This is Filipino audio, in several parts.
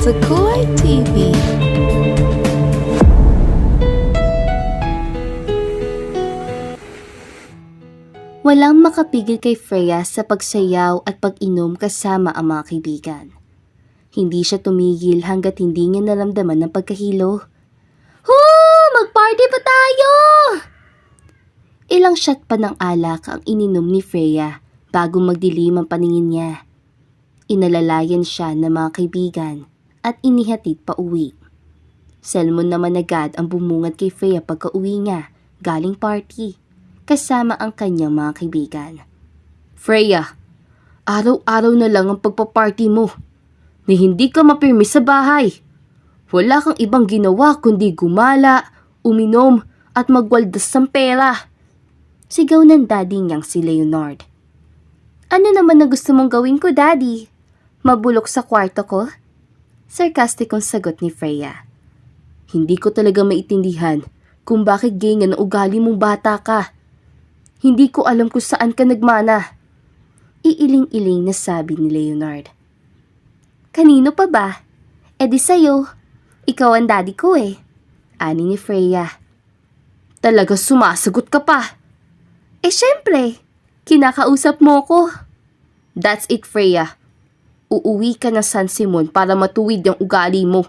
Sukoy TV. Walang makapigil kay Freya sa pagsayaw at pag-inom kasama ang mga kaibigan. Hindi siya tumigil hanggat hindi niya naramdaman ng pagkahilo. Mag-party pa tayo! Ilang shot pa ng alak ang ininom ni Freya bago magdilim ang paningin niya. Inalalayan siya ng mga kaibigan at inihatid pa uwi. Selmon naman agad ang bumungad kay Freya pagka-uwi niya galing party kasama ang kanyang mga kaibigan. Freya, araw-araw na lang ang pagpaparty mo na hindi ka mapirmi sa bahay. Wala kang ibang ginawa kundi gumala, uminom at magwaldas ng pera. Sigaw ng daddy niyang si Leonard. Ano naman na gusto mong gawin ko, daddy? Mabulok sa kwarto ko? Sarkastikong sagot ni Freya. Hindi ko talaga maitindihan kung bakit ganyan ang ugali mong bata ka. Hindi ko alam kung saan ka nagmana. Iiling-iling na sabi ni Leonard. Kanino pa ba? E di sa'yo. Ikaw ang daddy ko eh. Ani ni Freya. Talaga sumasagot ka pa. Eh syempre, kinakausap mo ko. That's it, Freya. Uuwi ka ng San Simon para matuwid ang ugali mo.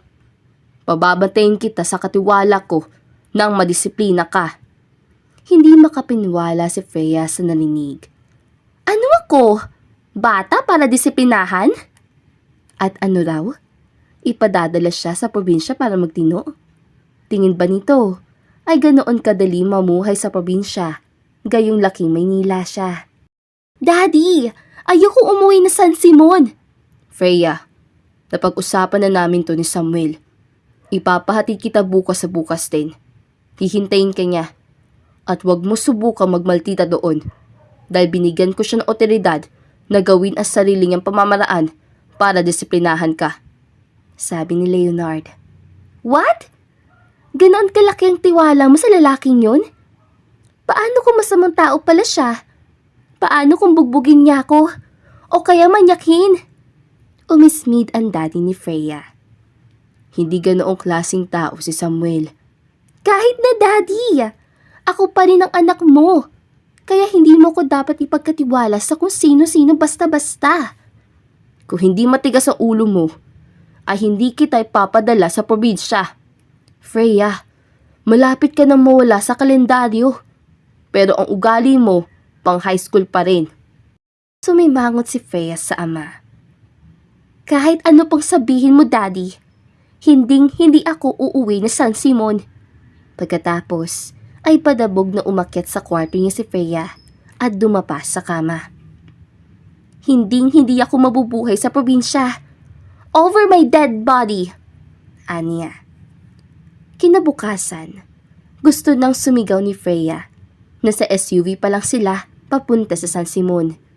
Pababantayin kita sa katiwala ko nang madisiplina ka. Hindi makapiniwala si Freya sa narinig. Ano ako? Bata para disiplinahan? At ano raw? Ipadadala siya sa probinsya para magtino? Tingin ba nito ay ganoon kadali mamuhay sa probinsya, gayong laking Maynila siya? Daddy, ayoko umuwi na San Simon. Freya, napag-usapan na namin to ni Samuel. Ipapahati kita bukas sa bukas din. Hihintayin ka niya. At wag mo subukang magmaltita doon dahil binigyan ko siya ng otoridad na gawin ang sarili niyang pamamaraan para disiplinahan ka. Sabi ni Leonard. What? Ganoon kalaki ang tiwala mo sa lalaking yun? Paano kung masamang tao pala siya? Paano kung bugbugin niya ako? O kaya manyakin? Umismid ang daddy ni Freya. Hindi ganoong klaseng tao si Samuel. Kahit na daddy, ako pa rin ang anak mo. Kaya hindi mo ko dapat ipagkatiwala sa kung sino-sino basta-basta. Kung hindi matigas ang ulo mo, ay hindi kita ipapadala sa probinsya. Freya, malapit ka nang mawala sa kalendaryo. Pero ang ugali mo, pang high school pa rin. Sumimangot si Freya sa ama. Kahit ano pang sabihin mo, daddy, hindi ako uuwi na San Simon. Pagkatapos, ay padabog na umakyat sa kwarto niya si Freya at dumapas sa kama. Hindi ako mabubuhay sa probinsya. Over my dead body, aniya. Kinabukasan, gusto nang sumigaw ni Freya. Nasa SUV pa lang sila papunta sa San Simon.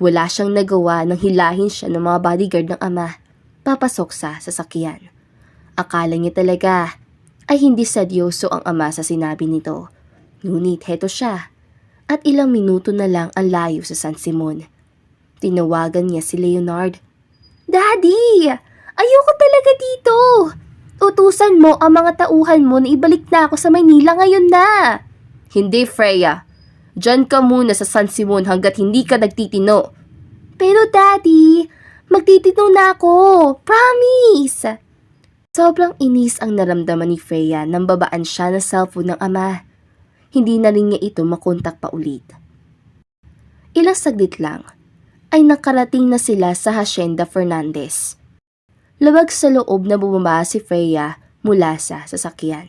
Wala siyang nagawa nang hilahin siya ng mga bodyguard ng ama papasok sa sasakyan. Akala niya talaga ay hindi seryoso ang ama sa sinabi nito. Ngunit heto siya at ilang minuto na lang ang layo sa San Simon. Tinawagan niya si Leonard. Daddy! Ayoko talaga dito! Utusan mo ang mga tauhan mo na ibalik na ako sa Maynila ngayon na! Hindi, Freya. Diyan ka muna sa San Simon hanggat hindi ka nagtitino. Pero daddy, magtitino na ako. Promise! Sobrang inis ang naramdaman ni Freya nang babaan siya ng cellphone ng ama. Hindi na rin niya ito makontak pa ulit. Ilang saglit lang, ay nakarating na sila sa Hacienda Fernandez. Lawag sa loob na bumaba si Freya mula sa sasakyan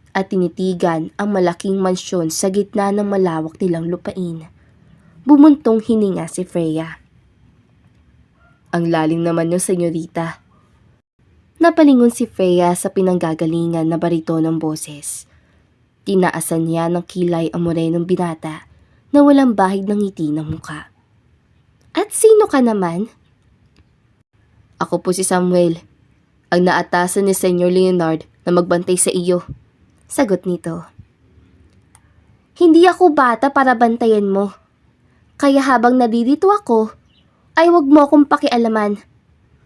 at tinitigan ang malaking mansyon sa gitna ng malawak nilang lupain. Bumuntong hininga si Freya. Ang lalim naman ng senyorita. Napalingon si Freya sa pinanggagalingan na barito ng boses. Tinaasan niya ng kilay ang morenong binata na walang bahid ng ngiti ng muka. At sino ka naman? Ako po si Samuel, ang naatasan ni Senyor Leonard na magbantay sa iyo. Sagot nito. Hindi ako bata para bantayan mo. Kaya habang naririto ako, ay wag mo akong pakialaman.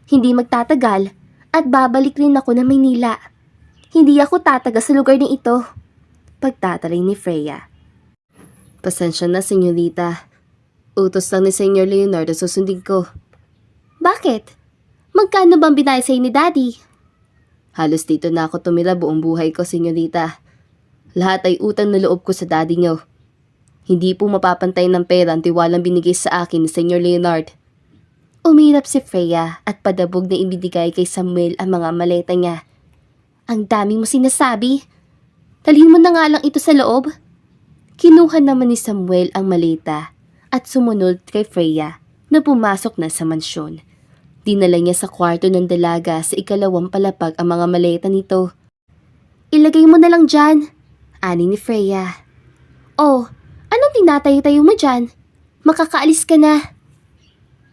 Hindi magtatagal At babalik rin ako ng Maynila. Hindi ako tataga sa lugar na ito. Pagtataray ni Freya. Pasensya na, senyorita. Utos lang ni Senyor Leonardo susundin ko. Bakit? Magkano bang binayad sa'yo ni Daddy? Halos dito na ako tumira buong buhay ko, senyorita. Lahat ay utang na loob ko sa daddy niyo. Hindi po mapapantay ng pera ang tiwalang binigay sa akin ni Senyor Leonard. Umirap si Freya at padabog na ibinigay kay Samuel ang mga maleta niya. Ang dami mo sinasabi. Dalhin mo na nga lang ito sa loob. Kinuha naman ni Samuel ang maleta at sumunod kay Freya na pumasok na sa mansyon. Dinala niya sa kwarto ng dalaga sa ikalawang palapag ang mga maleta nito. Ilagay mo na lang dyan, ani ni Freya. Oh, anong tinatayo-tayo mo dyan? Makakaalis ka na.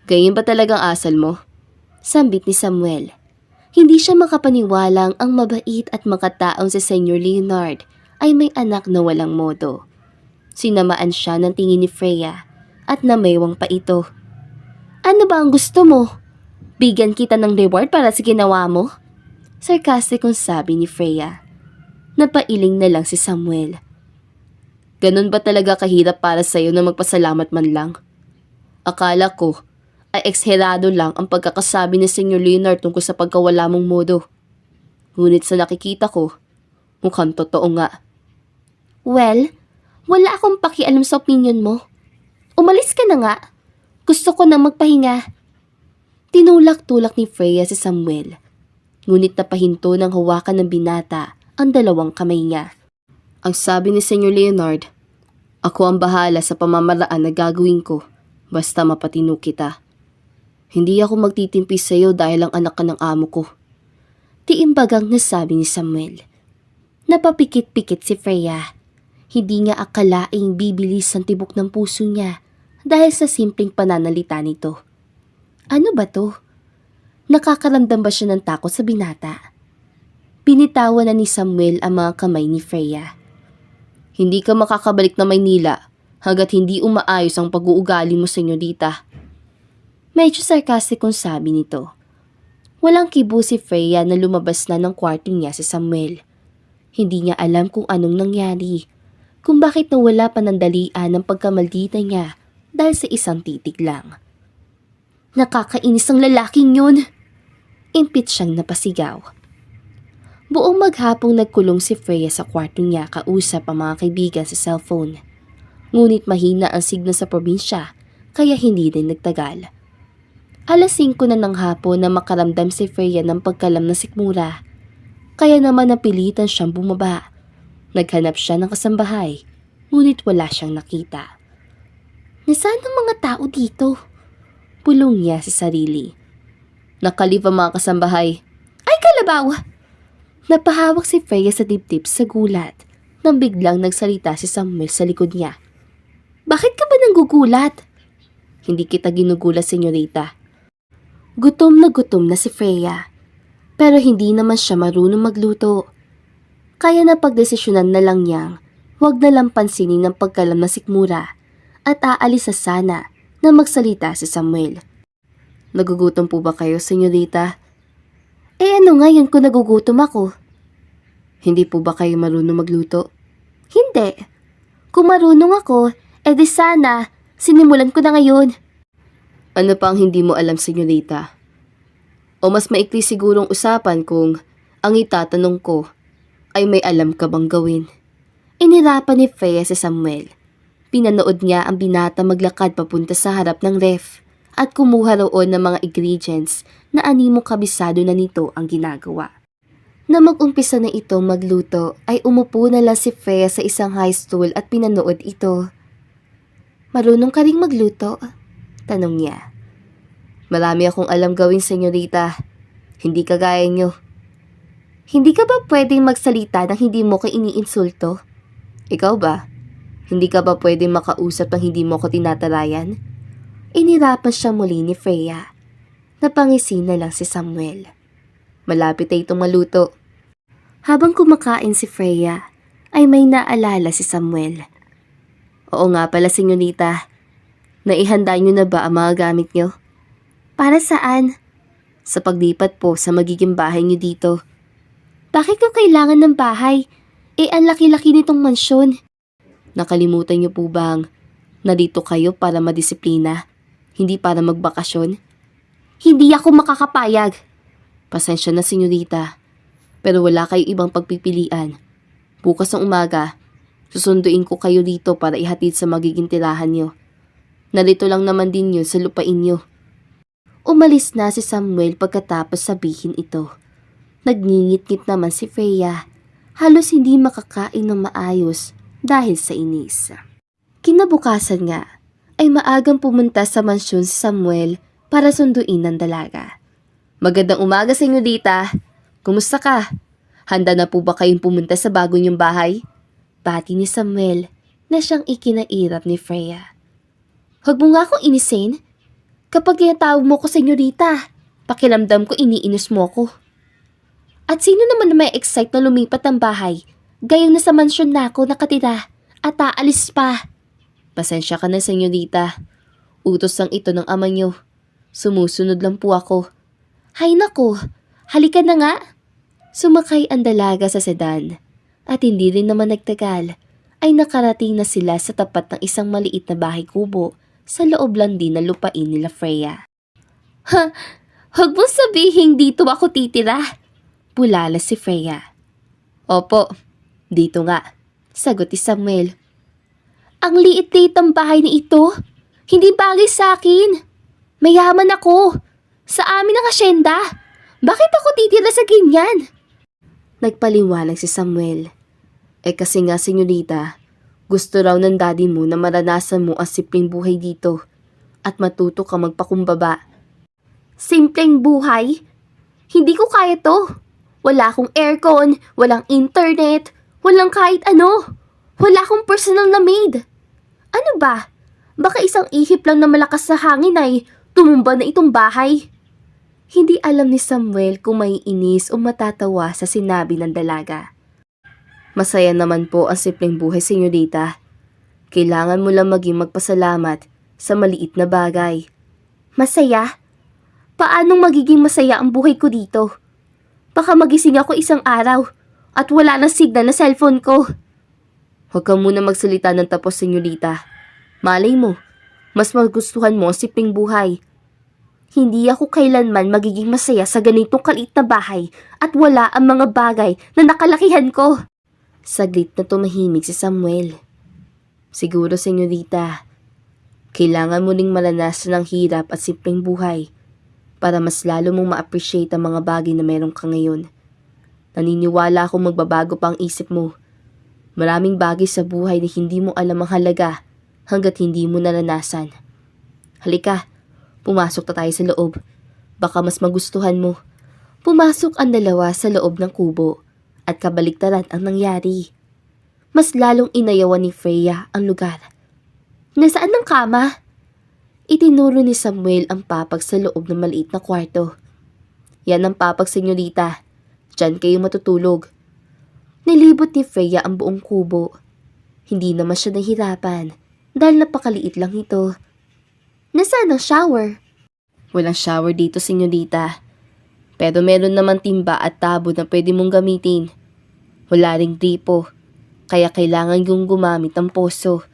Ganyan ba talagang asal mo? Sambit ni Samuel. Hindi siya makapaniwalang ang mabait at makataong si Senyor Leonard ay may anak na walang modo. Sinamaan siya ng tingin ni Freya at namaywang pa ito. Ano ba ang gusto mo? Bigyan kita ng reward para sa ginawa mo? Sarkastikong sabi ni Freya. Napailing na lang si Samuel. Ganun ba talaga kahirap para sa'yo na magpasalamat man lang? Akala ko ay eksherado lang ang pagkakasabi ni Senyor Leonard tungkol sa pagkawala mong modo. Ngunit sa nakikita ko, mukhang totoo nga. Well, wala akong pakialam sa opinion mo. Umalis ka na nga. Gusto ko na magpahinga. Tinulak-tulak ni Freya si Samuel. Ngunit napahinto ng hawakan ng binata ang dalawang kamay niya. Ang sabi ni Senyor Leonard, ako ang bahala sa pamamaraan na gagawin ko basta mapatino kita. Hindi ako magtitimpi sa iyo dahil ang anak ka ng amo ko. Tiimbagang nasabi ni Samuel. Napapikit-pikit si Freya. Hindi niya akalaing bibilis ang tibok ng puso niya dahil sa simpleng pananalita nito. Ano ba to? Nakakaramdam ba siya ng takot sa binata? Binitawan na ni Samuel ang mga kamay ni Freya. Hindi ka makakabalik na Maynila hanggat hindi umaayos ang pag-uugali mo, senyorita. Medyo sarkastikong sabi nito. Walang kibo si Freya na lumabas na ng kwarto niya si Samuel. Hindi niya alam kung anong nangyari, kung bakit nawala panandalian ng pagkamaldita niya dahil sa isang titig lang. Nakakainis ang lalaking yun! Impit siyang napasigaw. Buong maghapong nagkulong si Freya sa kwarto niya kausap ang mga kaibigan sa cellphone. Ngunit mahina ang signal sa probinsya kaya hindi din nagtagal. Alas 5 na ng hapon na makaramdam si Freya ng pagkalam na sikmura. Kaya naman napilitan siyang bumaba. Naghanap siya ng kasambahay, ngunit wala siyang nakita. Nasaan ang mga tao dito? Pulong niya sa sarili. Nakalib ang mga kasambahay. Ay, kalabaw! Napahawak si Freya sa dibdib sa gulat nang biglang nagsalita si Samuel sa likod niya. Bakit ka ba nanggugulat? Hindi kita ginugulat, senyorita. Gutom na si Freya. Pero hindi naman siya marunong magluto. Kaya napagdesisyonan na lang niyang huwag na lang pansinin ng pagkalam na sikmura at aalis sa sana na magsalita si Samuel. Nagugutom po ba kayo, senyorita? Ano ngayon kung nagugutom ako? Hindi po ba kayo marunong magluto? Hindi. Kung marunong ako, di sana, sinimulan ko na ngayon. Ano pa ang hindi mo alam, senyorita? O mas maikli sigurong usapan kung ang itatanong ko ay may alam ka bang gawin? Inirapan ni Freya si Samuel. Pinanood niya ang binata maglakad papunta sa harap ng ref at kumuha roon ng mga ingredients na animong kabisado na nito ang ginagawa. Na mag-umpisa na itong magluto ay umupo na lang si Freya sa isang high stool at pinanood ito. Marunong ka ring magluto? Tanong niya. Marami akong alam gawin, senyorita. Hindi kagaya niyo. Hindi ka ba pwedeng magsalita nang hindi mo ko iniinsulto? Ikaw ba? Hindi ka ba pwedeng makausap nang hindi mo ko tinatalayan? Inirapan siya muli ni Freya. Napangisi na lang si Samuel. Malapit na itong maluto. Habang kumakain si Freya, ay may naalala si Samuel. Oo nga pala, senyorita. Naihanda niyo na ba ang mga gamit niyo? Para saan? sa paglipat po sa magiging bahay niyo dito. Bakit ko kailangan ng bahay? Ang laki-laki nitong mansyon. Nakalimutan niyo po bang nandito kayo para madisiplina, hindi para magbakasyon? Hindi ako makakapayag. Pasensya na, senyorita, pero wala kayo ibang pagpipilian. Bukas ng umaga, susunduin ko kayo dito para ihatid sa magiging tirahan niyo. Narito lang naman din yun sa lupain niyo. Umalis na si Samuel pagkatapos sabihin ito. Nagngingit-ngit naman si Freya. Halos hindi makakain ng maayos dahil sa inis. Kinabukasan nga ay maagang pumunta sa mansyon si Samuel para sunduin ng dalaga. Magandang umaga sa inyo, Dita. Kumusta ka? Handa na po ba kayong pumunta sa bago niyong bahay? Bati ni Samuel na siyang ikinairap ni Freya. Huwag mo nga akong inisin. Kapag tinatawag mo ko senyorita, pakiramdam ko iniinis mo ko. At sino naman na may excite na lumipat ng bahay, gayong nasa mansyon na ako nakatira at aalis pa? Pasensya ka na, senyorita. Utos lang ito ng ama niyo. Sumusunod lang po ako. Hay nako, halika na nga. Sumakay ang dalaga sa sedan at hindi rin naman nagtagal ay nakarating na sila sa tapat ng isang maliit na bahay kubo sa loob lang din ng lupain nila Freya. Ha, huwag mong sabihin dito ako titira. Bulala si Freya. Opo, dito nga, sagot ni Samuel. Ang liit-liit ang bahay na ito. Hindi bagay sa akin. Mayaman ako. Sa amin ang asyenda. Bakit ako titira sa ganyan? Nagpaliwanag si Samuel. Kasi nga, senyorita, gusto raw ng daddy mo na maranasan mo ang simpleng buhay dito at matuto ka magpakumbaba. Simpleng buhay? Hindi ko kaya to. Wala akong aircon, walang internet, walang kahit ano. Wala akong personal na maid. Ano ba? Baka isang ihip lang na malakas sa hangin ay tumumba na itong bahay. Hindi alam ni Samuel kung may inis o matatawa sa sinabi ng dalaga. Masaya naman po ang simpleng buhay, senyorita. Kailangan mo lang maging magpasalamat sa maliit na bagay. Masaya? Paanong magiging masaya ang buhay ko dito? Baka magising ako isang araw at wala nang signal na cellphone ko. Huwag ka muna magsalita ng tapos, senyorita. Malay mo, mas magustuhan mo ang simpleng buhay. Hindi ako kailanman magiging masaya sa ganitong kaliit na bahay at wala ang mga bagay na nakalakihan ko. Saglit na tumahimik si Samuel. Siguro, senyorita, kailangan mo ring maranasan ang hirap at simpleng buhay para mas lalo mong ma-appreciate ang mga bagay na meron ka ngayon. Naniniwala akong magbabago pa ang isip mo. Maraming bagay sa buhay na hindi mo alam ang halaga hanggat hindi mo naranasan. Halika, pumasok na tayo sa loob. Baka mas magustuhan mo. Pumasok ang dalawa sa loob ng kubo at kabaliktaran ang nangyari. Mas lalong inayawan ni Freya ang lugar. Nasaan ang kama? Itinuro ni Samuel ang papag sa loob ng maliit na kwarto. Yan ang papag, senyorita. Diyan kayo matutulog. Nilibot ni Freya ang buong kubo. Hindi naman siya nahirapan dahil napakaliit lang ito. Nasaan ang shower? Walang shower dito, senyorita. Pero meron naman timba at tabo na pwede mong gamitin. Wala ring gripo, kaya kailangan yung gumamit ng poso.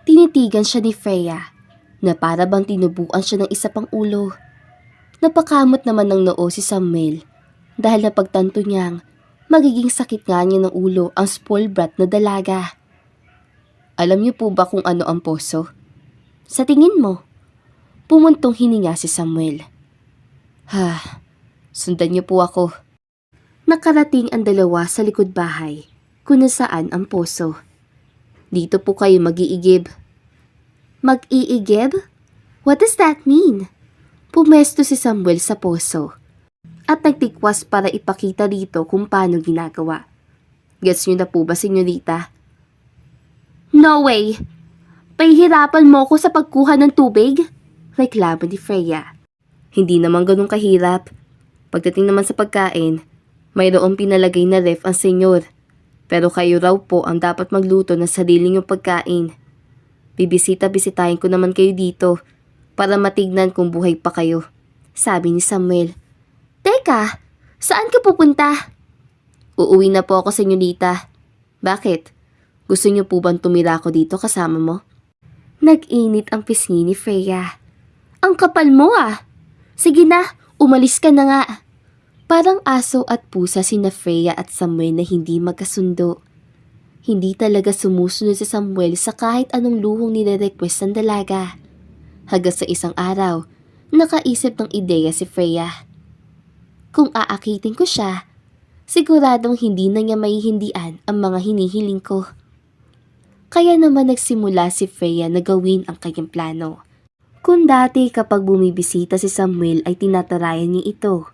Tinitigan siya ni Freya na para bang tinubuan siya ng isa pang ulo. Napakamot naman ng noo si Samuel dahil napagtanto niyang magiging sakit nga niya ng ulo ang spoiled brat na dalaga. Alam niyo po ba kung ano ang poso? Sa tingin mo? Pumuntong hininga si Samuel. Sundan niyo po ako. Nakarating ang dalawa sa likod bahay kung nasaan ang poso. Dito po kayo mag-iigib. Mag-iigib? What does that mean? Pumesto si Samuel sa poso at nagtikwas para ipakita dito kung paano ginagawa. Gets niyo na po ba, senyorita? No way! Pahihirapan mo ko sa pagkuha ng tubig? Reklamo ni Freya. Hindi naman ganun kahirap. Pagdating naman sa pagkain, mayroong pinalagay na ref ang senyor. Pero kayo raw po ang dapat magluto ng sarili niyong pagkain. Bibisita-bisitahin ko naman kayo dito para matignan kung buhay pa kayo, sabi ni Samuel Teka, saan ka pupunta? Uuwi na po ako, senyorita. Bakit? Gusto niyo po bang tumira ako dito kasama mo? Nag-init ang pisngi ni Freya. Ang kapal mo ah! Sige na, umalis ka na nga. Parang aso at pusa sina Freya at Samuel na hindi magkasundo. Hindi talaga sumusunod si Samuel sa kahit anong luhong nire-request ng dalaga. Hanggang sa isang araw, nakaisip ng ideya si Freya. Kung aakitin ko siya, siguradong hindi na niya maihindian ang mga hinihiling ko. Kaya naman nagsimula si Freya na gawin ang kanyang plano. Kung dati kapag bumibisita si Samuel ay tinatarayan niya ito,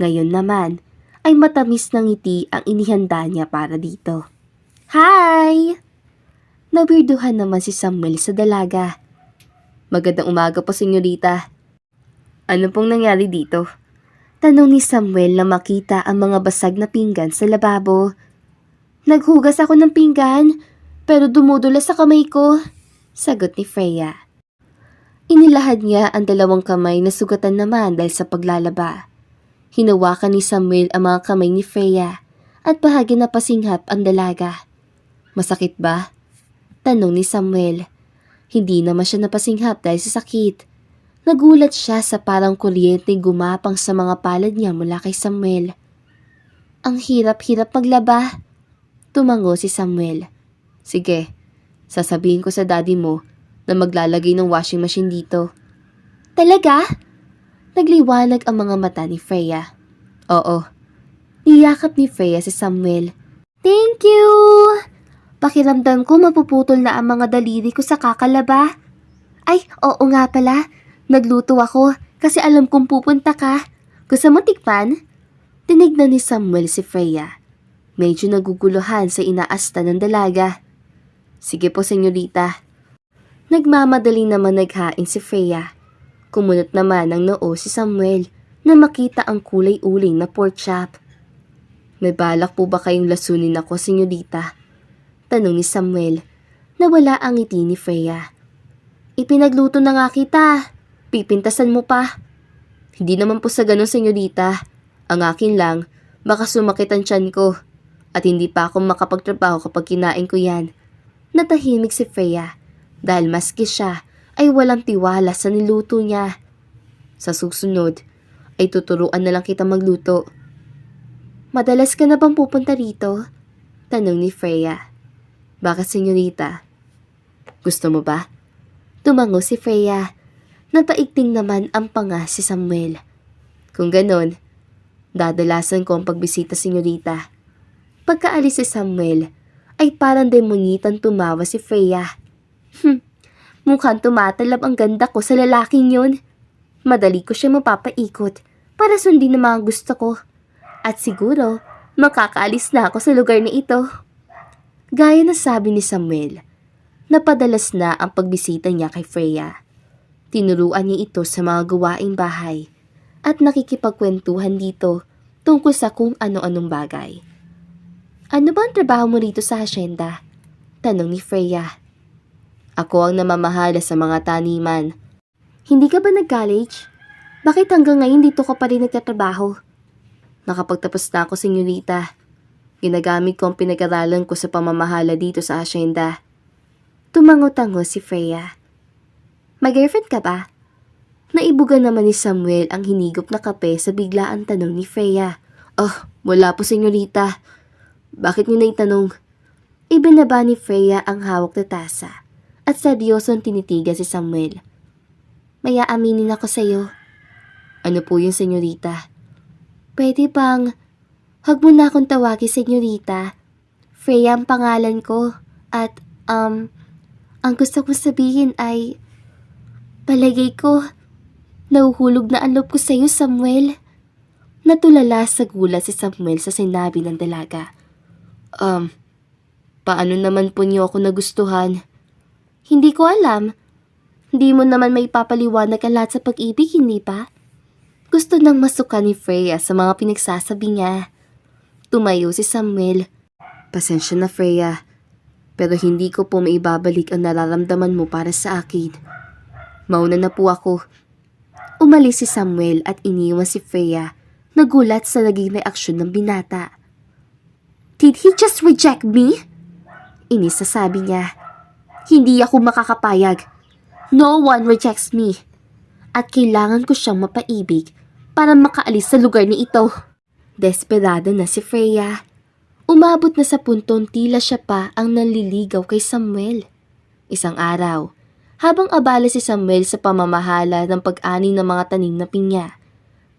ngayon naman ay matamis ng ngiti ang inihanda niya para dito. Hi! Nabirduhan naman si Samuel sa dalaga. Magandang umaga po, senyorita. Ano pong nangyari dito? Tanong ni Samuel na makita ang mga basag na pinggan sa lababo. Naghugas ako ng pinggan, pero dumudulas sa kamay ko, sagot ni Freya. Inilahad niya ang dalawang kamay na sugatan naman dahil sa paglalaba. Hinawakan ni Samuel ang mga kamay ni Freya at bahagi na pasinghap ang dalaga. Masakit ba? Tanong ni Samuel. Hindi naman siya napasinghap dahil sa sakit. Nagulat siya sa parang kuryente gumapang sa mga palad niya mula kay Samuel. Ang hirap-hirap maglaba. Tumango si Samuel. Sige, sasabihin ko sa daddy mo na maglalagay ng washing machine dito. Talaga? Nagliwanag ang mga mata ni Freya. Oo. Niyakap ni Freya si Samuel. Thank you! Pakiramdam ko mapuputol na ang mga daliri ko sa kakalaba. Ay, oo nga pala. Nagluto ako kasi alam kong pupunta ka. Gusto mo tikpan? Tinignan ni Samuel si Freya. Medyo naguguluhan sa inaasta ng dalaga. Sige po, senyorita. Nagmamadali naman naghain si Freya. Kumunot naman ang noo si Samuel na makita ang kulay uling na pork chop. May balak po ba kayong lasunin ako, senyorita? Tanong ni Samuel na wala ang ngiti ni Freya. Ipinagluto na nga kita. Pipintasan mo pa. Hindi naman po sa ganun, senyorita. Ang akin lang, baka sumakit ang tiyan ko. At hindi pa ako makapagtrabaho kapag kinain ko yan. Natahimik si Freya dahil maski siya ay walang tiwala sa niluto niya. Sa susunod ay tuturuan na lang kita magluto. Madalas ka na bang pupunta rito? Tanong ni Freya. Bakit, senyorita? Gusto mo ba? Tumango si Freya. Napaigting naman ang panga si Samuel. Kung ganon, dadalasan ko ang pagbisita, senyorita. Pagkaalis si Samuel, ay parang demonyitang tumawa si Freya. Mukhang tumatalab ang ganda ko sa lalaking yun. Madali ko siya mapapaikot para sundin ang mga gusto ko. At siguro, makakaalis na ako sa lugar na ito. Gaya na sabi ni Samuel, napadalas na ang pagbisita niya kay Freya. Tinuruan niya ito sa mga gawaing bahay at nakikipagkwentuhan dito tungkol sa kung ano-anong bagay. Ano ba ang trabaho mo rito sa hasyenda? Tanong ni Freya. Ako ang namamahala sa mga taniman. Hindi ka ba nag-college? Bakit hanggang ngayon dito ka pa rin nagtatrabaho? Nakapagtapos na ako, senyorita. Ginagamit ko ang pinag-aralan ko sa pamamahala dito sa hasyenda. Tumango-tango si Freya. May girlfriend ka ba? Naibuga naman ni Samuel ang hinigop na kape sa biglaang tanong ni Freya. Oh, wala po, senyorita. Bakit niyo naitanong? Ibinaba ni Freya ang hawak na tasa at seryosong tinitigan si Samuel. May aaminin ako sa'yo. Ano po yun, senyorita? Pwede bang huwag mo na akong tawagin, senyorita. Freya ang pangalan ko at ang gusto kong sabihin ay palagay ko nahuhulog na ang loob ko sa'yo, Samuel. Natulala sa gulat si Samuel sa sinabi ng dalaga. Paano naman po niyo ako nagustuhan? Hindi ko alam. Hindi mo naman may papaliwanag ang lahat sa pag-ibig, hindi ba? Gusto nang masuka ni Freya sa mga pinagsasabi niya. Tumayo si Samuel. Pasensya na, Freya. Pero hindi ko po maibabalik ang nararamdaman mo para sa akin. Mauna na po ako. Umalis si Samuel at iniwan si Freya Nagulat sa naging reaksyon ng binata. Did he just reject me? Inis na sabi niya. Hindi ako makakapayag. No one rejects me. At kailangan ko siyang mapaibig para makaalis sa lugar ni ito. Desperado na si Freya. Umabot na sa puntong tila siya pa ang nanliligaw kay Samuel. Isang araw, habang abala si Samuel sa pamamahala ng pag-ani ng mga tanim na pinya,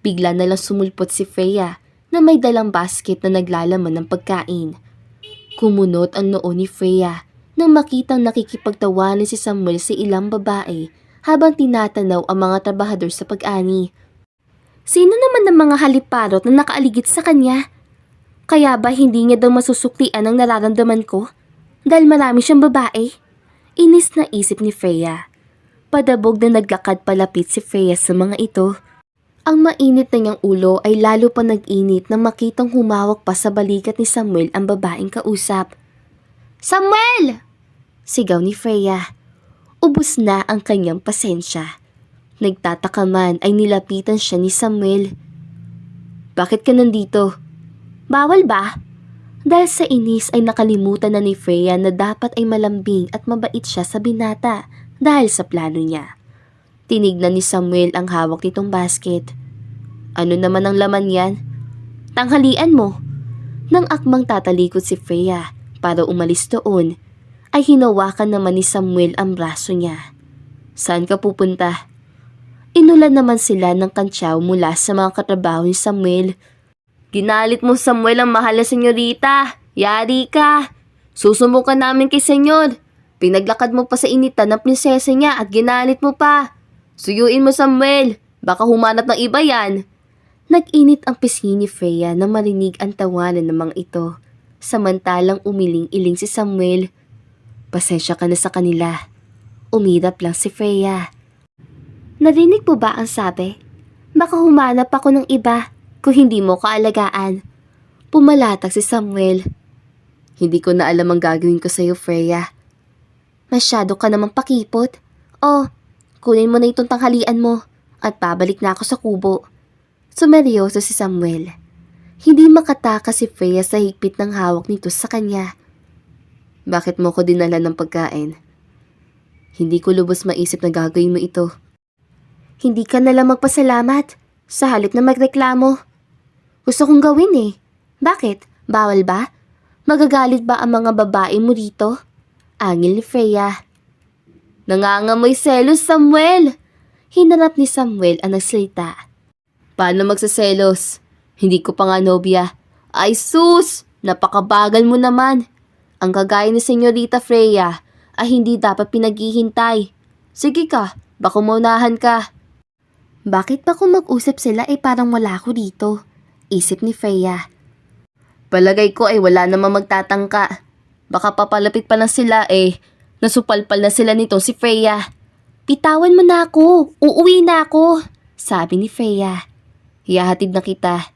bigla na lang sumulpot si Freya na may dalang basket na naglalaman ng pagkain. Kumunot ang noo ni Freya nang makitang nakikipagtawanan si Samuel sa ilang babae habang tinatanaw ang mga trabahador sa pag-ani. Sino naman ang mga haliparot na nakaaligid sa kanya? Kaya ba hindi niya daw masusuklian ang nararamdaman ko? Dahil marami siyang babae? Inis na isip ni Freya. Padabog na naglakad palapit si Freya sa mga ito. Ang mainit na niyang ulo ay lalo pa nag-init nang makitang humawak pa sa balikat ni Samuel ang babaeng kausap. Samuel! Sigaw ni Freya. Ubus na ang kanyang pasensya. Nagtataka man ay nilapitan siya ni Samuel. Bakit ka nandito? Bawal ba? Dahil sa inis ay nakalimutan na ni Freya na dapat ay malambing at mabait siya sa binata dahil sa plano niya. Tinignan ni Samuel ang hawak nitong basket. Ano naman ang laman yan? Tanghalian mo. Nang akmang tatalikod si Freya para umalis doon, ay hinawakan naman ni Samuel ang braso niya. Saan ka pupunta? Inulan naman sila ng kantsaw mula sa mga katrabaho ni Samuel. Ginalit mo Samuel ang mahal na senyorita. Yari ka. Susumbong namin kay senyor. Pinaglakad mo pa sa initan ng prinsesa niya at ginalit mo pa. Suyuin mo Samuel. Baka humanap ng iba yan. Nag-init ang pisngi ni Freya na marinig ang tawanan ng mga ito. Samantalang umiling-iling si Samuel. Pasensya ka na sa kanila. Umirap lang si Freya. Narinig po ba ang sabi? Baka humanap ako ng iba kung hindi mo kaalagaan. Pumalatag si Samuel. Hindi ko na alam ang gagawin ko sa'yo, Freya. Masyado ka namang pakipot. Kunin mo na itong tanghalian mo at pabalik na ako sa kubo. Sumeryoso si Samuel. Hindi makatakas si Freya sa higpit ng hawak nito sa kanya. Bakit mo ko dinala ng pagkain? Hindi ko lubos maisip na gagawin mo ito. Hindi ka nalang magpasalamat sa halip na magreklamo. Gusto kong gawin eh. Bakit? Bawal ba? Magagalit ba ang mga babae mo dito? Angil ni Freya. Nangangamoy selos, Samuel! Hinarap ni Samuel ang nagsalita. Paano magsaselos? Hindi ko pa nga nobya. Ay sus! Napakabagal mo naman. Ang kagaya ni Senyorita Freya ay hindi dapat pinaghihintay. Sige ka, baka maunahan ka. Bakit ba kung mag-usap sila ay parang wala ako dito? Isip ni Freya. Palagay ko ay wala namang magtatangka. Baka papalapit pa lang sila nasupalpal na sila nitong si Freya. Pitawan mo na ako, uuwi na ako, sabi ni Freya. Ihahatid na kita.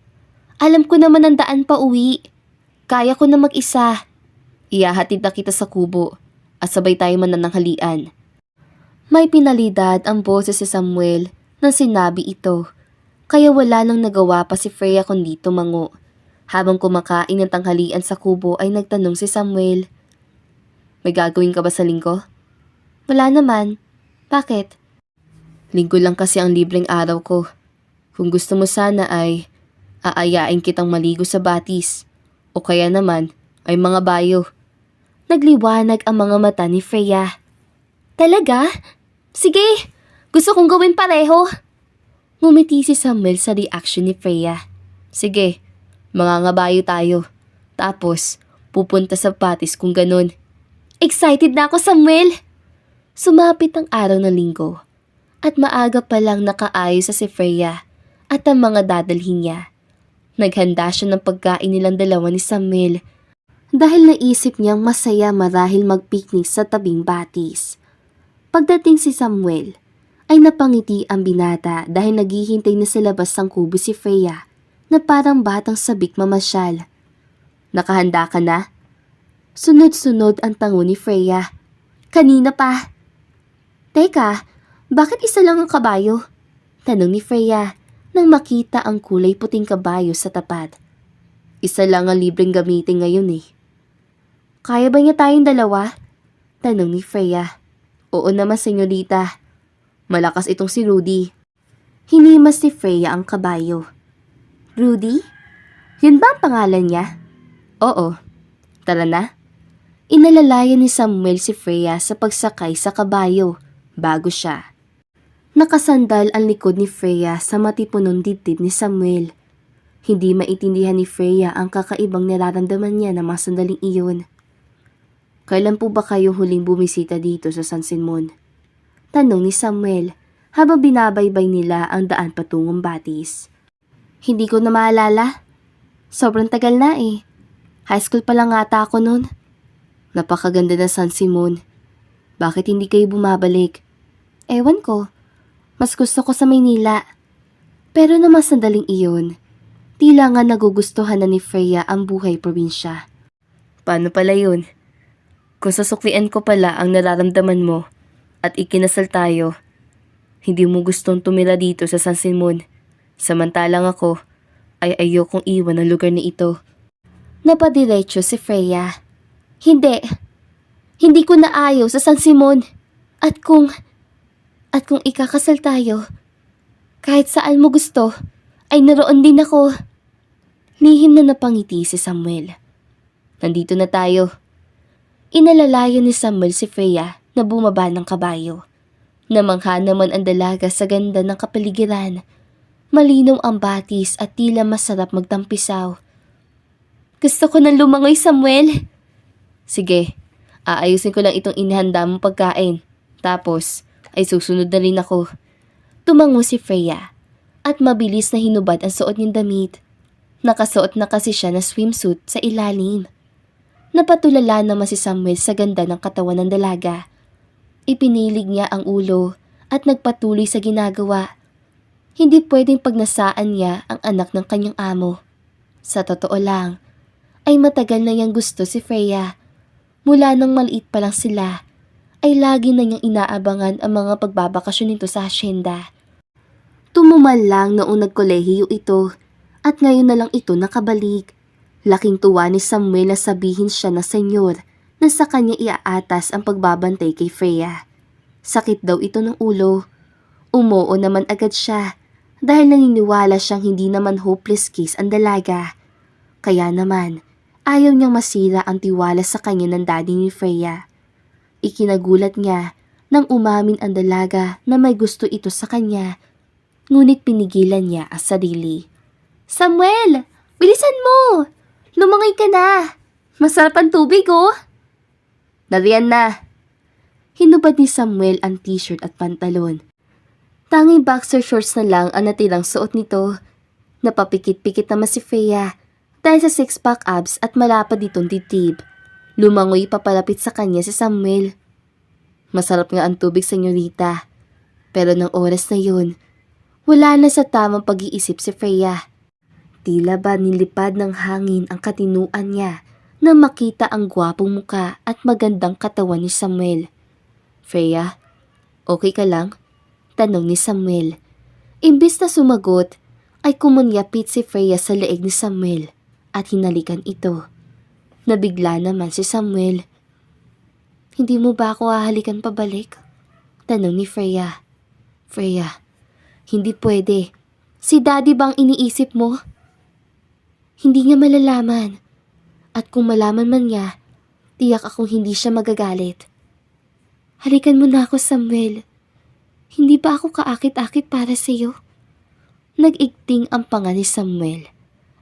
Alam ko naman ang daan pa uwi. Kaya ko na mag-isa. Ihahatid na kita sa kubo at sabay tayo manananghalian. May pinalidad ang boses si Samuel nang sinabi ito. Kaya wala nang nagawa pa si Freya kundi tumango. Habang kumakain ng tanghalian sa kubo ay nagtanong si Samuel. May gagawin ka ba sa linggo? Wala naman. Bakit? Linggo lang kasi ang libreng araw ko. Kung gusto mo sana ay aayain kitang maligo sa batis. O kaya naman ay mga bayo. Nagliwanag ang mga mata ni Freya. Talaga? Sige, gusto kong gawin pareho. Ngumiti si Samuel sa reaction ni Freya. Sige, mangangabayo tayo. Tapos, pupunta sa batis kung ganun. Excited na ako, Samuel! Sumapit ang araw ng linggo at maaga pa lang nakaayos sa si Freya at ang mga dadalhin niya. Naghanda siya ng pagkain nilang dalawa ni Samuel dahil naisip niyang masaya marahil magpiknik sa tabing batis. Pagdating si Samuel, ay napangiti ang binata dahil naghihintay na sa labas ng kubo si Freya na parang batang sabik mamasyal. Nakahanda ka na? Sunod-sunod ang tango ni Freya. Kanina pa. Teka, bakit isa lang ang kabayo? Tanong ni Freya. nang makita ang kulay puting kabayo sa tapat. Isa lang ang libreng gamitin ngayon eh. Kaya ba niya tayong dalawa? Tanong ni Freya. Oo naman, senyorita. Malakas itong si Rudy. Hinimas ni Freya ang kabayo. Rudy? Yun ba ang pangalan niya? Oo. Tara na. Inalalayan ni Samuel si Freya sa pagsakay sa kabayo bago siya. Nakasandal ang likod ni Freya sa matipunong dibdib ni Samuel. Hindi maintindihan ni Freya ang kakaibang nararamdaman niya na mga sandaling iyon. Kailan po ba kayo huling bumisita dito sa San Simon? Tanong ni Samuel habang binabaybay nila ang daan patungong Batis. Hindi ko na maalala. Sobrang tagal na eh. High school pa lang ata ako noon. Napakaganda ng San Simon. Bakit hindi kayo bumabalik? Ewan ko. Mas gusto ko sa Maynila. Pero naman sandaling iyon, tila nga nagugustuhan na ni Freya ang buhay probinsya. Paano pala yun? Kung sasuklian ko pala ang nararamdaman mo at ikinasal tayo, hindi mo gustong tumira dito sa San Simon. Samantalang ako ay ayokong iwan ang lugar na ito. Napadiretso si Freya. Hindi. Hindi ko na ayaw sa San Simon. At kung ikakasal tayo, kahit saan mo gusto, ay naroon din ako. Lihim na napangiti si Samuel. Nandito na tayo. Inalalayan ni Samuel si Freya na bumaba ng kabayo. Namangha naman ang dalaga sa ganda ng kapaligiran. Malinaw ang batis at tila masarap magtampisaw. Gusto ko nang lumangoy, Samuel. Sige, aayusin ko lang itong inihanda mong pagkain. Tapos ay susunod na rin ako. Tumango si Freya at mabilis na hinubad ang suot niyang damit. Nakasuot na kasi siya ng swimsuit sa ilalim. Napatulala naman si Samuel sa ganda ng katawan ng dalaga. Ipinilig niya ang ulo at nagpatuloy sa ginagawa. Hindi pwedeng pagnasaan niya ang anak ng kanyang amo. Sa totoo lang, ay matagal na niyang gusto si Freya. Mula nang maliit pa lang sila, ay lagi na niyang inaabangan ang mga pagbabakasyon nito sa asyenda. Tumumal lang noong nagkolehiyo ito at ngayon na lang ito nakabalik. Laking tuwa ni Samuel na sabihin siya na senyor na sa kanya iaatas ang pagbabantay kay Freya. Sakit daw ito ng ulo. Umoo naman agad siya dahil naniniwala siyang hindi naman hopeless case ang dalaga. Kaya naman, ayaw niyang masira ang tiwala sa kanya ng daddy ni Freya. Ikinagulat niya nang umamin ang dalaga na may gusto ito sa kanya, ngunit pinigilan niya ang sarili. Samuel! Bilisan mo! Lumangay ka na! Masarap ang tubig oh! Nariyan na! Hinubad ni Samuel ang t-shirt at pantalon. Tanging boxer shorts na lang ang natirang suot nito. Napapikit-pikit naman si Freya dahil sa six-pack abs at malapad ditong dibdib. Lumangoy papalapit sa kanya si Samuel. Masarap nga ang tubig, senyorita. Pero ng oras na yun, wala na sa tamang pag-iisip si Freya. Tila ba nilipad ng hangin ang katinuan niya na makita ang gwapong muka at magandang katawan ni Samuel. Freya, okay ka lang? Tanong ni Samuel. Imbis na sumagot, ay kumunyapit si Freya sa leeg ni Samuel at hinalikan ito. Nabigla naman si Samuel. Hindi mo ba ako hahalikan pabalik? Tanong ni Freya. Freya, hindi pwede. Si daddy bang iniisip mo? Hindi niya malalaman. At kung malaman man niya, tiyak akong hindi siya magagalit. Halikan mo na ako, Samuel. Hindi ba ako kaakit-akit para sa iyo? Nag-igting ang panga ni Samuel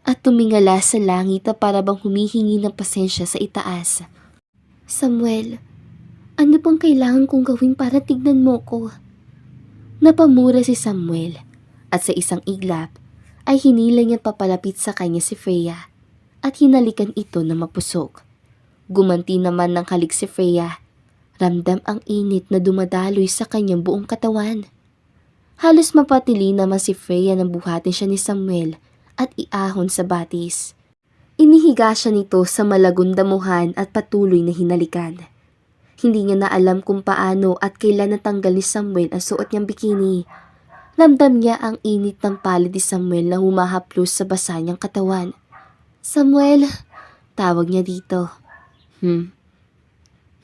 at tumingala sa langit na para bang humihingi ng pasensya sa itaas. Samuel, ano pang kailangan kong gawin para tignan mo ko? Napamura si Samuel at sa isang iglap ay hinila niya papalapit sa kanya si Freya at hinalikan ito na mapusok. Gumanti naman ng halik si Freya. Ramdam ang init na dumadaloy sa kanyang buong katawan. Halos mapatili naman si Freya nang buhatin siya ni Samuel at iahon sa batis. Inihiga siya nito sa malagong damuhan at patuloy na hinalikan. Hindi niya na alam kung paano at kailan natanggal ni Samuel ang suot niyang bikini. Ramdam niya ang init ng palad ni Samuel na humahaplos sa basa niyang katawan. Samuel, tawag niya dito.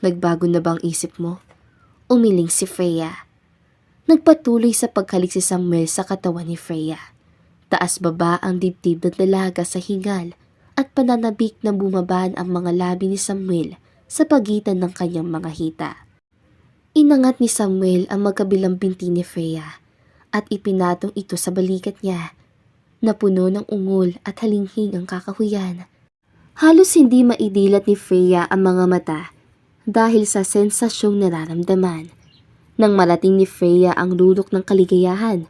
Nagbago na bang isip mo? Umiling si Freya. Nagpatuloy sa paghalik si Samuel sa katawan ni Freya. Taas baba ang dibdib ng dalaga sa hingal at pananabik na bumabaan ang mga labi ni Samuel sa pagitan ng kanyang mga hita. Inangat ni Samuel ang magkabilang binti ni Freya at ipinatong ito sa balikat niya na puno ng ungol at halinghing ang kakahuyan. Halos hindi maidilat ni Freya ang mga mata dahil sa sensasyong nararamdaman. Nang malating ni Freya ang lulok ng kaligayahan,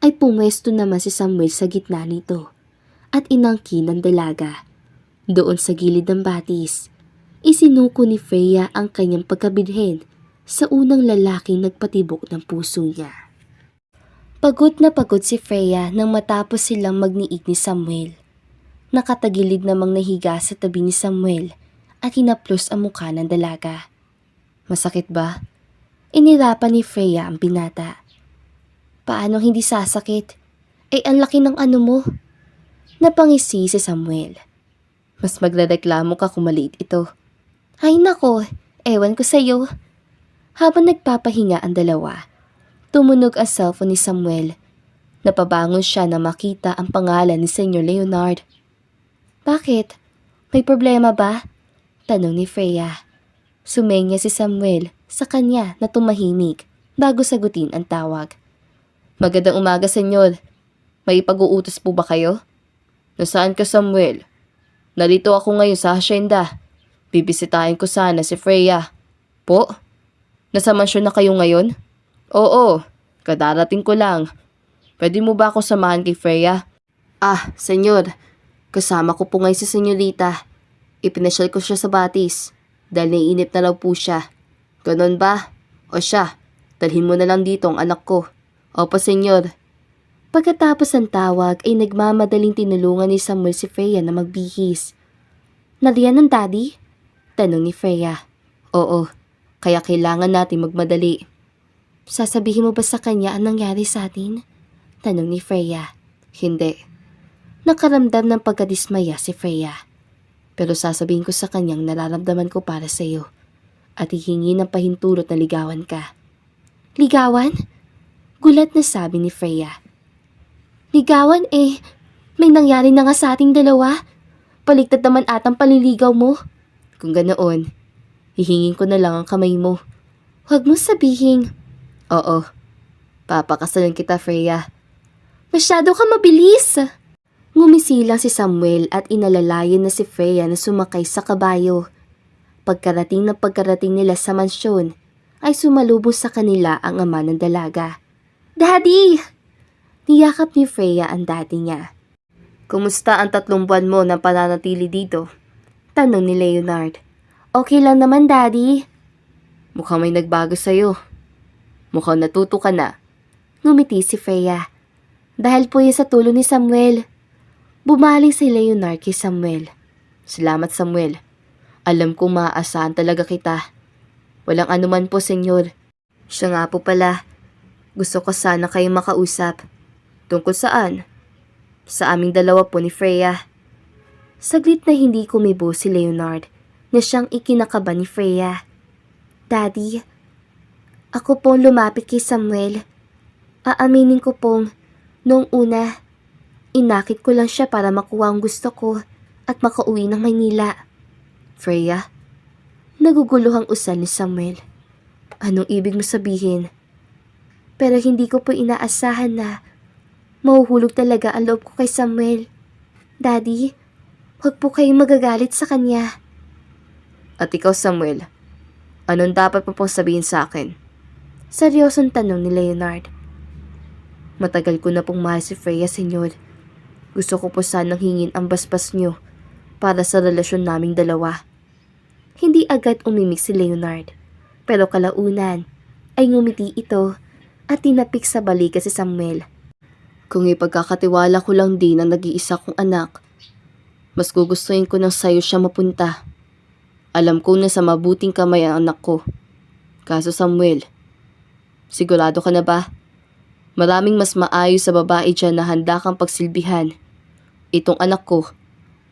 ay pumwesto naman si Samuel sa gitna nito at inangkin ng dalaga. Doon sa gilid ng batis, isinuko ni Freya ang kanyang pagkabidhin sa unang lalaking nagpatibok ng puso niya. Pagod na pagod si Freya nang matapos silang magniig ni Samuel. Nakatagilid namang nahiga sa tabi ni Samuel at hinaplos ang mukha ng dalaga. Masakit ba? Inirapan ni Freya ang binata. Paano hindi sasakit? Ang laki ng ano mo. Napangisi si Samuel. Mas magrereklamo ka kung maliit ito. Ay nako, ewan ko sa'yo. Habang nagpapahinga ang dalawa, tumunog ang cellphone ni Samuel. Napabangon siya na makita ang pangalan ni Senyor Leonard. Bakit? May problema ba? Tanong ni Freya. Sumenya si Samuel sa kanya na tumahimik bago sagutin ang tawag. Magandang umaga, senyor. May pag-uutos po ba kayo? Nasaan ka, Samuel? Narito ako ngayon sa hasyenda. Bibisitahin ko sana si Freya. Po? Nasa mansyon na kayo ngayon? Oo, kadarating ko lang. Pwede mo ba ako samahan kay Freya? Senyor. Kasama ko po ngayon si senyorita. Ipinasyal ko siya sa batis dahil naiinip na raw po siya. Ganon ba? O siya, dalhin mo na lang dito ang anak ko. Opo, senyor. Pagkatapos ng tawag ay nagmamadaling tinulungan ni Samuel si Freya na magbihis. Nariyan ng daddy? Tanong ni Freya. Oo, kaya kailangan natin magmadali. Sasabihin mo ba sa kanya ang nangyari sa atin? Tanong ni Freya. Hindi. Nakaramdam ng pagkadismaya si Freya. Pero sasabihin ko sa kanyang nararamdaman ko para sa iyo. At hihingi ng pahintulot na ligawan ka. Ligawan? Gulat na sabi ni Freya. Ligawan may nangyari na nga sa ating dalawa. Paligtad naman atang paliligaw mo. Kung ganoon, hihingin ko na lang ang kamay mo. Huwag mo sabihin. Oo, papakasalan kita, Freya. Masyado ka mabilis. Ngumisi lang si Samuel at inalalayan na si Freya na sumakay sa kabayo. Pagkarating nila sa mansyon, ay sumalubong sa kanila ang ama ng dalaga. Daddy! Niyakap ni Freya ang daddy niya. Kumusta ang 3 buwan mo na pananatili dito? Tanong ni Leonard. Okay lang naman, Daddy. Mukhang may nagbago sa'yo. Mukhang natuto ka na. Ngumiti si Freya. Dahil po yun sa tulong ni Samuel. Bumaling si Leonard kay Samuel. Salamat, Samuel. Alam kong maaasahan talaga kita. Walang anuman po, senyor. Siya nga po pala. Gusto ko sana kayong makausap. Tungkol saan? Sa aming dalawa po ni Freya. Saglit na hindi kumibo si Leonard na siyang ikinakaba ni Freya. Daddy, ako pong lumapit kay Samuel. Aaminin ko pong, noong una, inakit ko lang siya para makuha ang gusto ko at makauwi ng Maynila. Freya, naguguluhang usal ni Samuel. Anong ibig mo sabihin? Pero hindi ko po inaasahan na mahuhulog talaga ang loob ko kay Samuel. Daddy, huwag po kayong magagalit sa kanya. At ikaw, Samuel, anong dapat mo pong sabihin sa akin? Seryosong tanong ni Leonard. Matagal ko na pong mahal si Freya, senyor. Gusto ko po sanang hingin ang basbas niyo para sa relasyon naming dalawa. Hindi agad umimik si Leonard, pero kalaunan ay ngumiti ito at tinapik sa balikat si Samuel. Kung ipagkakatiwala ko lang din ang nag-iisa kong anak, mas gugustuhin ko nang sayo siya mapunta. Alam ko na sa mabuting kamay ang anak ko. Kaso Samuel, sigurado ka na ba? Maraming mas maayos sa babae dyan na handa kang pagsilbihan. Itong anak ko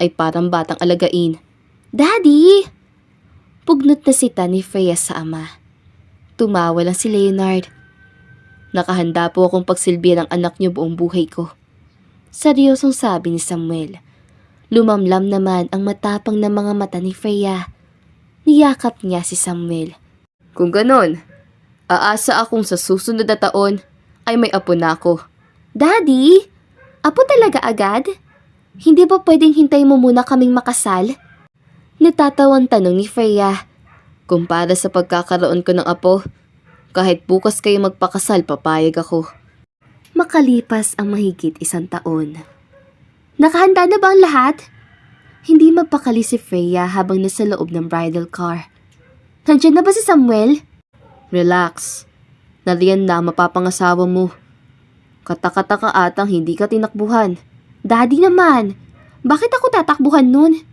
ay parang batang alagain. Daddy! Pugnot na sita ni Freya sa ama. Tumawa lang si Leonard. Nakahanda po akong pagsilbihan ng anak niyo buong buhay ko. Seryosong sabi ni Samuel. Lumamlam naman ang matapang na mga mata ni Freya. Niyakap niya si Samuel. Kung ganon, aasa akong sa susunod na taon ay may apo na ako. Daddy, apo talaga agad? Hindi ba pwedeng hintay mo muna kaming makasal? Natatawang tanong ni Freya. Kung para sa pagkakaroon ko ng apo, kahit bukas kayo magpakasal, papayag ako. Makalipas ang mahigit 1 taon. Nakahanda na ba ang lahat? Hindi mapakali si Freya habang nasa loob ng bridal car. Nandiyan na ba si Samuel? Relax. Nariyan na mapapangasawa mo. Katakataka atang hindi ka tinakbuhan. Daddy naman, bakit ako tatakbuhan nun?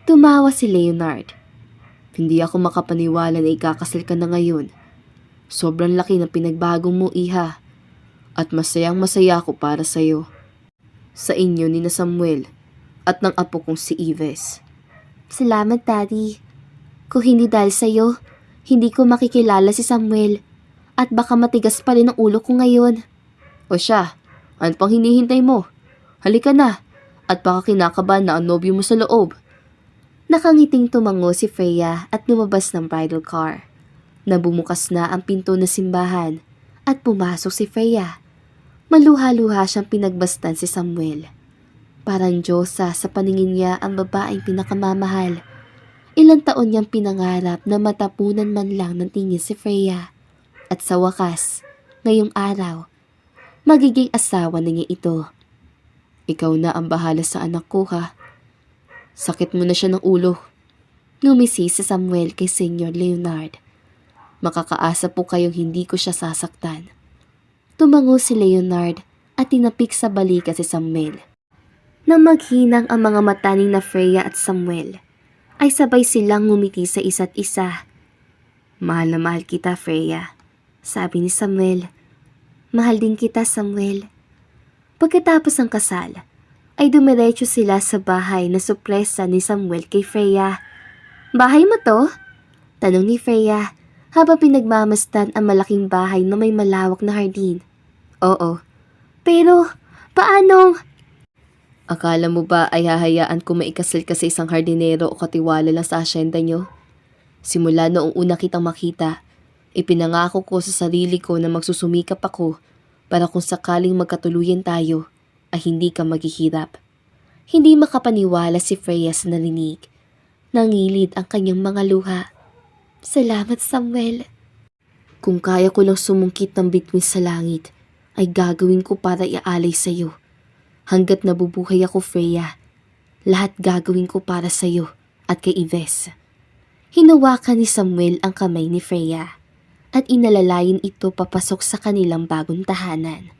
Tumawa si Leonard. Hindi ako makapaniwala na ikakasal ka na ngayon. Sobrang laki ng pinagbago mo, iha. At masayang masaya ako para sa'yo. Sa inyo ni na Samuel at ng apo kong si Yves. Salamat, Daddy. Kung hindi dahil sa'yo, hindi ko makikilala si Samuel at baka matigas pa rin ang ulo ko ngayon. O siya, ano pang hinihintay mo? Halika na at baka kinakabahan na ang nobyo mo sa loob. Nakangiting tumango si Freya at lumabas ng bridal car. Nabumukas na ang pinto ng simbahan at pumasok si Freya. Maluha-luha siyang pinagbastan si Samuel. Parang Diyosa sa paningin niya ang babaeng pinakamamahal. Ilang taon niyang pinangarap na matapunan man lang ng tingin si Freya. At sa wakas, ngayong araw, magiging asawa na niya ito. Ikaw na ang bahala sa anak ko, ha? Sakit mo na siya ng ulo. Ngumisi si Samuel kay Senior Leonard. Makakaasa po kayong hindi ko siya sasaktan. Tumango si Leonard at tinapik sa balikat si Samuel. Nang maghinang ang mga mata ni na Freya at Samuel, ay sabay silang ngumiti sa isa't isa. Mahal na mahal kita, Freya, sabi ni Samuel. Mahal din kita, Samuel. Pagkatapos ng kasal, ay dumiretso sila sa bahay na sorpresa ni Samuel kay Freya. Bahay mo to? Tanong ni Freya habang pinagmamasdan ang malaking bahay na may malawak na hardin. Oo. Pero, paano? Akala mo ba ay hahayaan ko maikasal ka sa isang hardinero o katiwala lang sa asyenda nyo? Simula noong una kitang makita, ipinangako ko sa sarili ko na magsusumikap ako para kung sakaling magkatuluyan tayo ay hindi ka maghihirap. Hindi makapaniwala si Freya sa narinig. Nangilid ang kanyang mga luha. Salamat, Samuel. Kung kaya ko lang sumungkit ng bituin sa langit, ay gagawin ko para iaalay sa'yo. Hanggat nabubuhay ako, Freya, lahat gagawin ko para sa'yo at kay Yves. Hinawakan ni Samuel ang kamay ni Freya at inalalayan ito papasok sa kanilang bagong tahanan.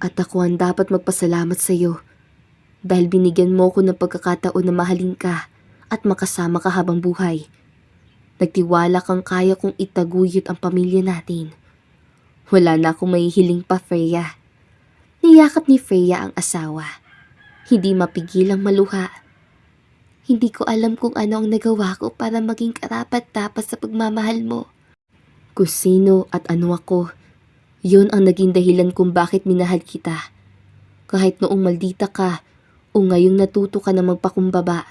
At ako ang dapat magpasalamat sa'yo dahil binigyan mo ko ng pagkakataon na mahalin ka at makasama ka habang buhay. Nagtiwala kang kaya kong itaguyod ang pamilya natin. Wala na akong mahihiling pa, Freya. Niyakap ni Freya ang asawa. Hindi mapigilang maluha. Hindi ko alam kung ano ang nagawa ko para maging karapat-dapat sa pagmamahal mo. Kung sino at ano ako, yun ang naging dahilan kung bakit minahal kita. Kahit noong maldita ka o ngayong natuto ka na magpakumbaba,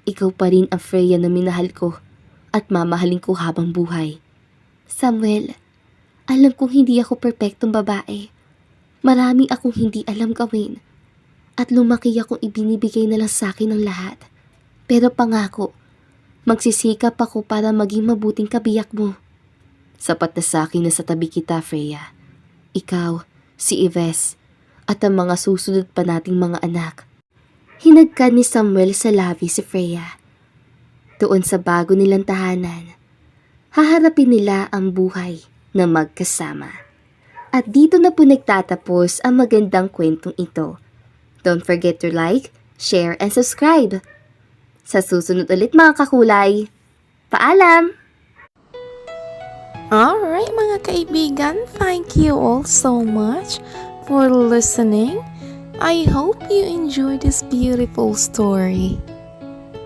ikaw pa rin ang Freya na minahal ko at mamahalin ko habang buhay. Samuel, alam kong hindi ako perpektong babae. Marami akong hindi alam gawin. At lumaki akong ibinibigay na lang sa akin ng lahat. Pero pangako, magsisikap ako para maging mabuting kabiyak mo. Sapat na sa akin na sa tabi kita, Freya. Ikaw, si Yves, at ang mga susunod pa nating mga anak. Hinagkan ni Samuel sa labi si Freya. Doon sa bago nilang tahanan, haharapin nila ang buhay na magkasama. At dito na po nagtatapos ang magandang kwentong ito. Don't forget to like, share, and subscribe. Sa susunod ulit mga kakulay, paalam! Alright mga kaibigan, thank you all so much for listening. I hope you enjoy this beautiful story.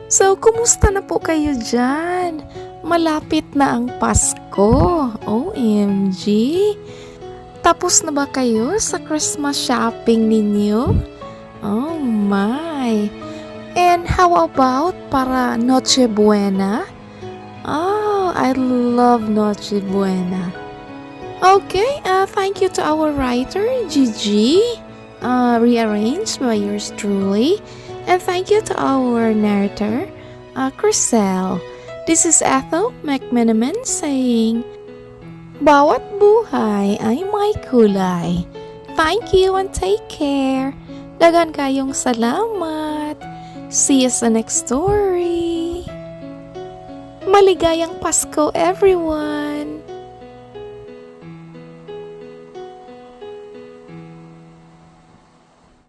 So, kumusta na po kayo dyan? Malapit na ang Pasko. OMG! Tapos na ba kayo sa Christmas shopping ninyo? Oh my! And how about para Noche Buena? Oh, I love Noche Buena. Okay, thank you to our writer, Gigi. Rearranged by yours truly. And thank you to our narrator, Chriselle. This is Ethel McMenamin saying, Bawat buhay ay may kulay. Thank you and take care. Dagan kayong salamat. See you sa next story. Maligayang Pasko, everyone!